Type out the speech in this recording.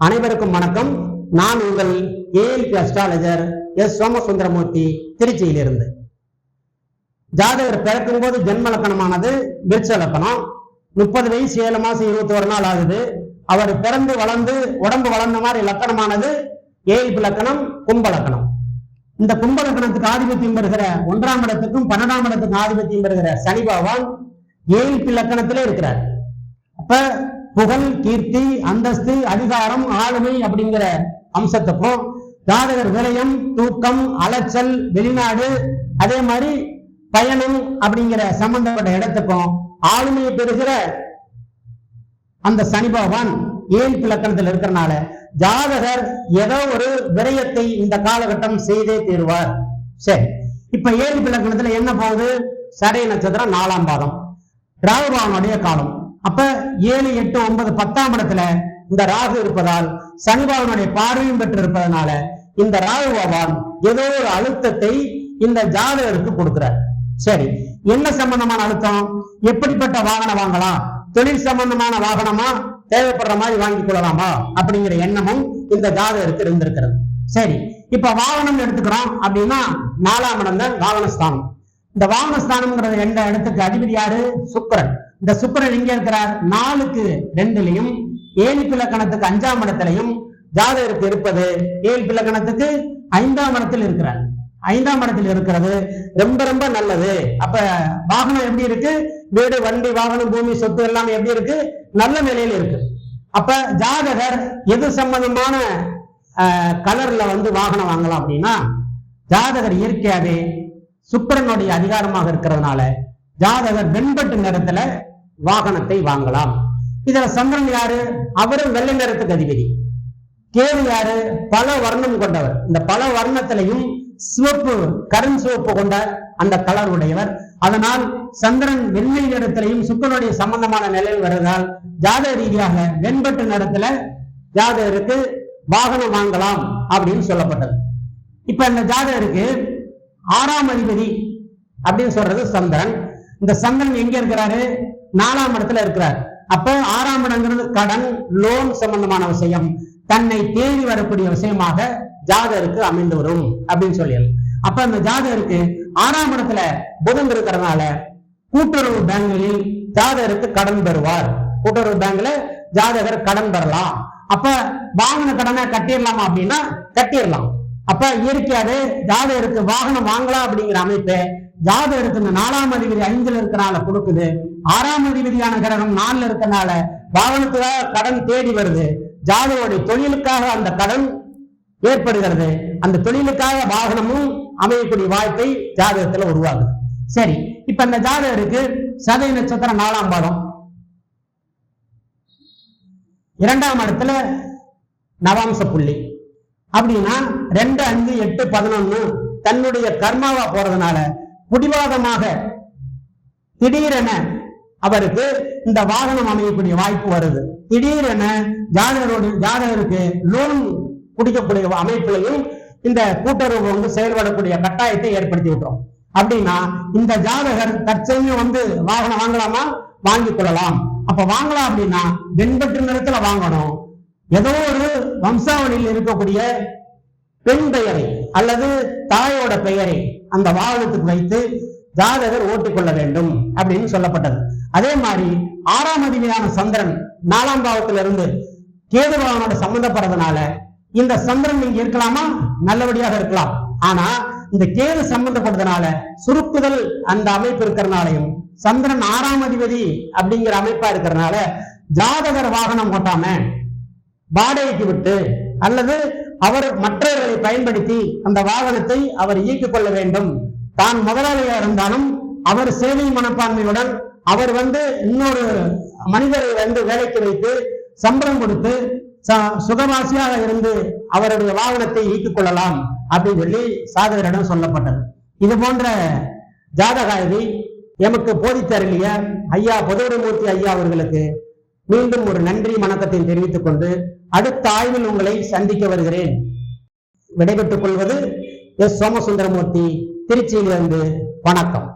அனைவருக்கும் வணக்கம். நான் உங்கள் ஏஎல்பி அஸ்ட்ராலஜர் எஸ் சோமசுந்தரமூர்த்தி, திருச்சியிலிருந்து. ஜாதகர் பிறக்கும் போது ஜென்ம லக்கணமானது விருட்ச லக்கணம். 30 வயசு 7 மாசம் 21 நாள் ஆகுது. அவர் பிறந்து வளர்ந்து உடம்பு வளர்ந்த மாதிரி லக்கணமானது ஏஎல்பி லக்கணம், கும்ப லக்கணம். இந்த கும்ப லக்கணத்துக்கு ஆதிபத்தியம் பெறுகிற 1ஆம் இடத்துக்கும் 12ஆம் இடத்துக்கும் ஆதிபத்தியம் பெறுகிற சனி பகவான் ஏஎல்பி லக்கணத்திலே இருக்கிறார். அப்ப புகழ், கீர்த்தி, அந்தஸ்து, அதிகாரம், ஆளுமை அப்படிங்கிற அம்சத்துக்கும் ஜாதகர் விரயம், தூக்கம், அலைச்சல், வெளிநாடு, அதே மாதிரி பயணம் அப்படிங்கிற சம்பந்தப்பட்ட இடத்துக்கும் ஆளுமையை பெறுகிற அந்த சனி பகவான் ஏஎல்பி லக்கணத்தில் இருக்கிறனால ஜாதகர் ஏதோ ஒரு விரயத்தை இந்த காலகட்டம் செய்தே தீர்வார். சரி, இப்ப ஏஎல்பி லக்கணத்துல என்ன போகுது? சடை நட்சத்திரம் 4ஆம் பாதம், ராகு பகவானுடைய காலம். அப்ப 7, 8, 9, 10ஆம் இடத்துல இந்த ராகு இருப்பதால் சனி பகவானுடைய பார்வையும் பெற்று இருப்பதனால இந்த ராகு பகவான் ஏதோ ஒரு அழுத்தத்தை இந்த ஜாதகருக்கு கொடுக்கிறார். சரி, என்ன சம்பந்தமான அழுத்தம்? எப்படிப்பட்ட வாகனம் வாங்கலாம், தொழில் சம்பந்தமான வாகனமா, தேவைப்படுற மாதிரி வாங்கி கொள்ளலாமா அப்படிங்கிற எண்ணமும் இந்த ஜாதகருக்கு இருந்திருக்கிறது. சரி, இப்ப வாகனம் எடுத்துக்கிறோம் அப்படின்னா 4ஆம் இடம் தான் வாகனஸ்தானம். இந்த வாகனஸ்தானம்ங்கிறது எந்த இடத்துக்கு அதிபதி யாரு? சுக்கிரன். இந்த சுக்கிரன் எங்க இருக்கிறார்? 4க்கு 2லயும் ஏஎல்பி லக்கணத்துக்கு 5ஆம் இடத்திலையும் ஜாதகருக்கு இருப்பது ஏஎல்பி லக்கணத்துக்கு 5ஆம் இடத்தில் இருக்கிறார். 5ஆம் இடத்தில் இருக்கிறது ரொம்ப ரொம்ப நல்லது. அப்ப வாகனம் எப்படி இருக்கு? வீடு, வண்டி, வாகனம், பூமி, சொத்து எல்லாம் எப்படி இருக்கு? நல்ல நிலையில இருக்கு. அப்ப ஜாதகர் எது சம்பந்தமான கலர்ல வாகனம் வாங்கலாம் அப்படின்னா, ஜாதகர் இயற்கையாவே சுக்கிரனுடைய அதிகாரமாக இருக்கிறதுனால ஜாதகர் வெண்பட்டு நிறத்துல வாகனத்தை வாங்கலாம். இதுல சந்திரன் யாரு? அவரும் வெள்ளை நிறத்துக்கு அதிபதி. கேது யாரு? பல வர்ணம் கொண்டவர். இந்த பல வர்ணத்திலையும் சிவப்பு, கருஞ்சிவப்பு கொண்ட அந்த கலர் உடையவர். அதனால் சந்திரன் வெள்ளை நிறத்திலையும் சுக்கிரனுடைய சம்பந்தமான நிலையில் வருவதால் ஜாதக ரீதியாக வெண்பட்டு நிறத்துல ஜாதகருக்கு வாகனம் வாங்கலாம் அப்படின்னு சொல்லப்பட்டது. இப்ப இந்த ஜாதகருக்கு 6ஆம் அதிபதி அப்படின்னு சொல்றது சந்திரன். இந்த சந்திரன் எங்க இருக்கிறாரு? 4ஆம் இடத்துல இருக்கிறார். அப்ப 6ஆம் இடங்கிறது கடன், லோன் சம்பந்தமான விஷயம், தன்னை தேடி வரக்கூடிய விஷயமாக ஜாதகருக்கு அமைந்து வரும் அப்படின்னு சொல்லிடலாம். அப்ப அந்த ஜாதகருக்கு 6ஆம் இடத்துல புதன் இருக்கிறதுனால கூட்டுறவு பேங்குகளில் ஜாதகருக்கு கடன் பெறுவார். கூட்டுறவு பேங்க்ல ஜாதகர் கடன் பெறலாம். அப்ப வாங்கின கடனை கட்டிடலாமா அப்படின்னா கட்டிடலாம். அப்ப இயற்கையாவே ஜாதகருக்கு வாகனம் வாங்கலாம் அப்படிங்கிற அமைப்பு ஜாதகருக்கு இந்த 4ஆம் அதிபதி 5ல இருக்கனால கொடுக்குது. 6ஆம் அதிபதியான கிரகம் 4ல இருக்கனால வாகனத்துக்காக கடன் தேடி வருது. ஜாதகருடைய தொழிலுக்காக அந்த கடன் ஏற்படுகிறது. அந்த தொழிலுக்காக வாகனமும் அமையக்கூடிய வாய்ப்பை ஜாதகத்துல உருவாகுது. சரி, இப்ப இந்த ஜாதகருக்கு சதய நட்சத்திரம் 4ஆம் பாதம், 2ஆம் இடத்துல நவாம்ச புள்ளி அப்படின்னா 2, 5, 8, 11 தன்னுடைய கர்மாவா போறதுனால புடிவாதமாக திடீரென அவருக்கு இந்த வாகனம் அமையக்கூடிய வாய்ப்பு வருது. திடீரென ஜாதகருக்கு லோன் குடிக்கக்கூடிய அமைப்பிலையும் இந்த கூட்டுறவு செயல்படக்கூடிய கட்டாயத்தை ஏற்படுத்தி விட்டுரும். அப்படின்னா இந்த ஜாதகர் தற்சமயம் வாகனம் வாங்கலாமா? வாங்கிக் கொள்ளலாம். அப்ப வாங்கலாம் அப்படின்னா வெண்பட்டு நிறத்துல வாங்கணும். ஏதோ ஒரு வம்சாவளியில் இருக்கக்கூடிய பெண் பெயரை அல்லது தாயோட பெயரை அந்த வாகனத்துக்கு வைத்து ஜாதகர் ஓட்டிக்கொள்ள வேண்டும் அப்படின்னு சொல்லப்பட்டது. அதே மாதிரி 6ஆம் அதிபதியான சந்திரன் 4ஆம் பாவத்திலிருந்து கேது பகவானோட சம்பந்தப்படுறதுனால இந்த சந்திரன் இங்க இருக்கலாமா? நல்லபடியாக இருக்கலாம். ஆனா இந்த கேது சம்பந்தப்படுறதுனால சுருக்குதல் அந்த அமைப்பு இருக்கிறனாலையும் சந்திரன் 6ஆம் அதிபதி அப்படிங்கிற அமைப்பா இருக்கிறதுனால ஜாதகர் வாகனம் ஓட்டாம வாடகைக்கு விட்டு அல்லது அவர் மற்றவர்களை பயன்படுத்தி அந்த வாகனத்தை அவர் இயக்கிக் கொள்ள வேண்டும். தான் முதலாளியா இருந்தாலும் அவர் சேவை மனப்பான்மையுடன் அவர் இன்னொரு மனிதரை வேலைக்கு வைத்து சம்பளம் கொடுத்து சுகவாசியாக இருந்து அவருடைய வாகனத்தை இயக்கிக் கொள்ளலாம் அப்படின்னு சொல்லி சாதகரிடம் சொல்லப்பட்டது. இது போன்ற ஜாதகாயதி எமக்கு போதித்தருளிய ஐயா பொதுவுடைமூர்த்தி ஐயா அவர்களுக்கு மீண்டும் ஒரு நன்றி வணக்கத்தை தெரிவித்துக் கொண்டு அடுத்த ஆய்வில் உங்களை சந்திக்க வருகிறேன். விடைபெற்றுக் கொள்வது எஸ் சோமசுந்தரமூர்த்தி, திருச்சியிலிருந்து. வணக்கம்.